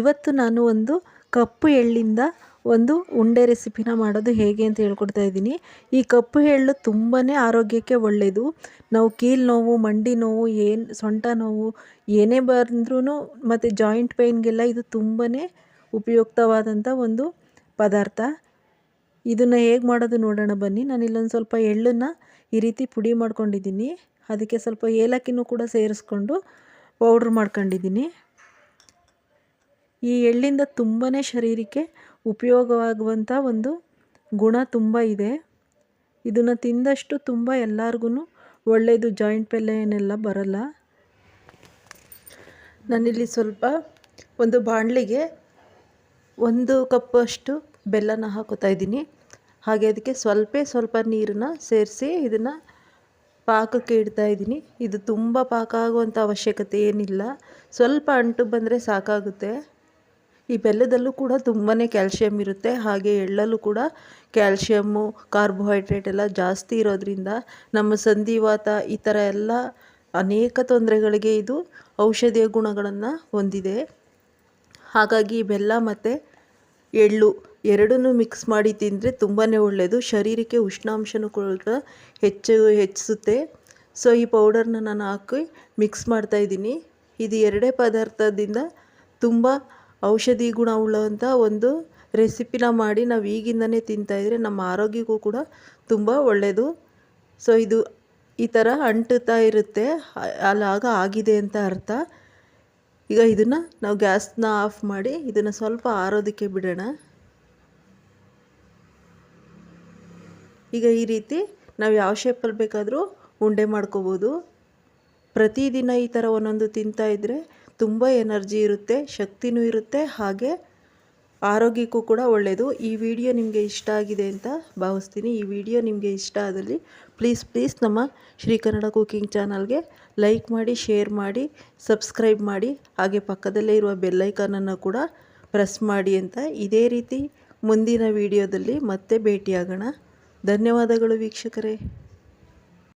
ಇವತ್ತು ನಾನು ಒಂದು ಕಪ್ಪು ಎಳ್ಳಿಂದ ಒಂದು ಉಂಡೆ ರೆಸಿಪಿನ ಮಾಡೋದು ಹೇಗೆ ಅಂತ ಹೇಳ್ಕೊಡ್ತಾ ಇದ್ದೀನಿ. ಈ ಕಪ್ಪು ಎಳ್ಳು ತುಂಬಾ ಆರೋಗ್ಯಕ್ಕೆ ಒಳ್ಳೆಯದು. ನಾವು ಕೀಲು ನೋವು, ಮಂಡಿ ನೋವು, ಸೊಂಟ ನೋವು ಏನೇ ಬಂದ್ರೂ ಮತ್ತು ಜಾಯಿಂಟ್ ಪೇಯ್ನ್ಗೆಲ್ಲ ಇದು ತುಂಬಾ ಉಪಯುಕ್ತವಾದಂಥ ಒಂದು ಪದಾರ್ಥ. ಇದನ್ನು ಹೇಗೆ ಮಾಡೋದು ನೋಡೋಣ ಬನ್ನಿ. ನಾನು ಇಲ್ಲೊಂದು ಸ್ವಲ್ಪ ಎಳ್ಳನ್ನು ಈ ರೀತಿ ಪುಡಿ ಮಾಡ್ಕೊಂಡಿದ್ದೀನಿ. ಅದಕ್ಕೆ ಸ್ವಲ್ಪ ಏಲಕ್ಕಿನೂ ಕೂಡ ಸೇರಿಸ್ಕೊಂಡು ಪೌಡ್ರ್ ಮಾಡ್ಕೊಂಡಿದ್ದೀನಿ. ಈ ಎಳ್ಳಿಂದ ತುಂಬಾ ಶರೀರಕ್ಕೆ ಉಪಯೋಗವಾಗುವಂಥ ಒಂದು ಗುಣ ತುಂಬ ಇದೆ. ಇದನ್ನು ತಿಂದಷ್ಟು ತುಂಬ ಎಲ್ಲರಿಗೂ ಒಳ್ಳೆಯದು, ಜಾಯಿಂಟ್ ಪೇಯ್ನೆಲ್ಲ ಬರಲ್ಲ. ನಾನಿಲ್ಲಿ ಸ್ವಲ್ಪ ಒಂದು ಬಾಣಲಿಗೆ 1 ಕಪ್ಪಷ್ಟು ಬೆಲ್ಲನ ಹಾಕೋತಾ ಇದ್ದೀನಿ. ಹಾಗೆ ಅದಕ್ಕೆ ಸ್ವಲ್ಪ ನೀರನ್ನು ಸೇರಿಸಿ ಇದನ್ನು ಪಾಕಕ್ಕೆ ಇಡ್ತಾ ಇದ್ದೀನಿ. ಇದು ತುಂಬ ಪಾಕ ಆಗುವಂಥ ಅವಶ್ಯಕತೆ ಏನಿಲ್ಲ, ಸ್ವಲ್ಪ ಅಂಟು ಬಂದರೆ ಸಾಕಾಗುತ್ತೆ. ಈ ಬೆಲ್ಲದಲ್ಲೂ ಕೂಡ ತುಂಬಾ ಕ್ಯಾಲ್ಶಿಯಮ್ ಇರುತ್ತೆ. ಹಾಗೆ ಎಳ್ಳಲ್ಲೂ ಕೂಡ ಕ್ಯಾಲ್ಶಿಯಮ್ಮು, ಕಾರ್ಬೋಹೈಡ್ರೇಟ್ ಎಲ್ಲ ಜಾಸ್ತಿ ಇರೋದ್ರಿಂದ ನಮ್ಮ ಸಂಧಿವಾತ ಈ ಥರ ಎಲ್ಲ ಅನೇಕ ತೊಂದರೆಗಳಿಗೆ ಇದು ಔಷಧೀಯ ಗುಣಗಳನ್ನು ಹೊಂದಿದೆ. ಹಾಗಾಗಿ ಬೆಲ್ಲ ಮತ್ತು ಎಳ್ಳು ಎರಡನ್ನೂ ಮಿಕ್ಸ್ ಮಾಡಿ ತಿಂದರೆ ತುಂಬಾ ಒಳ್ಳೆಯದು. ಶರೀರಕ್ಕೆ ಉಷ್ಣಾಂಶನೂ ಕೂಡ ಹೆಚ್ಚಿಸುತ್ತೆ. ಸೊ ಈ ಪೌಡರ್ನ ನಾನು ಹಾಕಿ ಮಿಕ್ಸ್ ಮಾಡ್ತಾಯಿದ್ದೀನಿ. ಇದು ಎರಡೇ ಪದಾರ್ಥದಿಂದ ತುಂಬ ಔಷಧಿ ಗುಣ ಉಳ್ಳಂಥ ಒಂದು ರೆಸಿಪಿನ ಮಾಡಿ ನಾವು ಈಗಿಂದನೇ ತಿಂತಾಯಿದ್ರೆ ನಮ್ಮ ಆರೋಗ್ಯಕ್ಕೂ ಕೂಡ ತುಂಬ ಒಳ್ಳೆಯದು. ಸೊ ಇದು ಈ ಥರ ಅಂಟುತ್ತಾ ಇರುತ್ತೆ, ಆಗ ಆಗಿದೆ ಅಂತ ಅರ್ಥ. ಈಗ ಇದನ್ನು ನಾವು ಗ್ಯಾಸ್ನ ಆಫ್ ಮಾಡಿ ಇದನ್ನು ಸ್ವಲ್ಪ ಆರೋದಕ್ಕೆ ಬಿಡೋಣ. ಈಗ ಈ ರೀತಿ ನಾವು ಯಾವ ಶೇಪಲ್ಲಿ ಬೇಕಾದರೂ ಉಂಡೆ ಮಾಡ್ಕೋಬೋದು. ಪ್ರತಿದಿನ ಈ ಥರ ಒಂದೊಂದು ತಿಂತಾಯಿದ್ರೆ ತುಂಬ ಎನರ್ಜಿ ಇರುತ್ತೆ, ಶಕ್ತಿನೂ ಇರುತ್ತೆ, ಹಾಗೆ ಆರೋಗ್ಯಕ್ಕೂ ಕೂಡ ಒಳ್ಳೆಯದು. ಈ ವಿಡಿಯೋ ನಿಮಗೆ ಇಷ್ಟ ಆಗಿದೆ ಅಂತ ಭಾವಿಸ್ತೀನಿ. ಈ ವಿಡಿಯೋ ನಿಮಗೆ ಇಷ್ಟ ಆದಲ್ಲಿ ಪ್ಲೀಸ್ ನಮ್ಮ ಶ್ರೀ ಕನ್ನಡ ಕುಕಿಂಗ್ ಚಾನಲ್ಗೆ ಲೈಕ್ ಮಾಡಿ, ಶೇರ್ ಮಾಡಿ, ಸಬ್ಸ್ಕ್ರೈಬ್ ಮಾಡಿ, ಹಾಗೆ ಪಕ್ಕದಲ್ಲೇ ಇರುವ ಬೆಲ್ಲೈಕನನ್ನು ಕೂಡ ಪ್ರೆಸ್ ಮಾಡಿ ಅಂತ. ಇದೇ ರೀತಿ ಮುಂದಿನ ವಿಡಿಯೋದಲ್ಲಿ ಮತ್ತೆ ಭೇಟಿಯಾಗೋಣ. ಧನ್ಯವಾದಗಳು ವೀಕ್ಷಕರೇ.